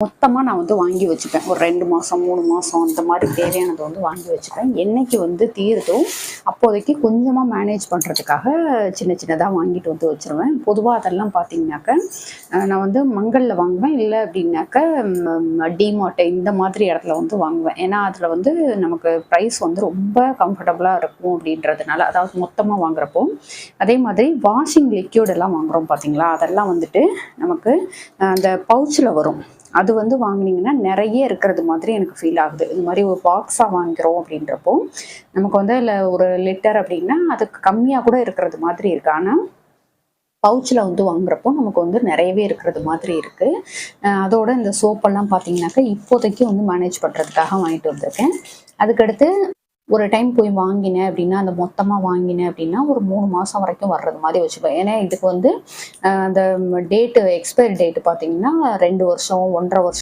மொத்தமாக நான் வந்து வாங்கி வச்சுப்பேன். ஒரு 2 மாதம் 3 மாதம் அந்த மாதிரி தேவையானதை வந்து வாங்கி வச்சுப்பேன். என்னைக்கு வந்து தீருதோ அப்போதைக்கு கொஞ்சமாக மேனேஜ் பண்ணுறதுக்காக சின்ன சின்னதாக வாங்கிட்டு வந்து வச்சுருவேன். பொதுவாக அதெல்லாம் பார்த்தீங்கன்னாக்க நான் வந்து மங்கலில் வாங்குவேன். இல்லை அப்படின்னாக்க டிமார்ட் இந்த மாதிரி இடத்துல வந்து வாங்குவேன். ஏன்னா அதில் வந்து நமக்கு ப்ரைஸ் வந்து ரொம்ப கம்ஃபர்டபுளாக இருக்கும் அப்படின்றதுனால, அதாவது மொத்தமாக வாங்குறப்போ. அதே மாதிரி வாஷிங் லிக்யூட் எல்லாம் வாங்குகிறோம் பார்த்தீங்களா, அதெல்லாம் வந்துட்டு நமக்கு அந்த பவுச்சில் வரும். அது வந்து வாங்கினீங்கன்னா நிறைய இருக்கிறது மாதிரி எனக்கு ஃபீல் ஆகுது. இது மாதிரி ஒரு பாக்ஸாக வாங்குகிறோம் அப்படின்றப்போ நமக்கு வந்து இல்லை ஒரு லிட்டர் அப்படின்னா அதுக்கு கம்மியாக கூட இருக்கிறது மாதிரி இருக்கு. ஆனால் பவுச்சில் வந்து வாங்குறப்போ நமக்கு வந்து நிறையவே இருக்கிறது மாதிரி இருக்குது. அதோட இந்த சோப்பெல்லாம் பார்த்தீங்கன்னாக்கா இப்போதைக்கு வந்து மேனேஜ் பண்ணுறதுக்காக வாங்கிட்டு வந்திருக்கேன். அதுக்கடுத்து ஒரு டைம் போய் வாங்கினேன் அப்படின்னா, அந்த மொத்தமாக வாங்கினேன் அப்படின்னா ஒரு 3 மாதம் வரைக்கும் வர்றது மாதிரி வச்சுப்பேன். ஏன்னா இதுக்கு வந்து அந்த எக்ஸ்பைரி டேட்டு பார்த்தீங்கன்னா 2 வருஷம் 1.5 வருஷம்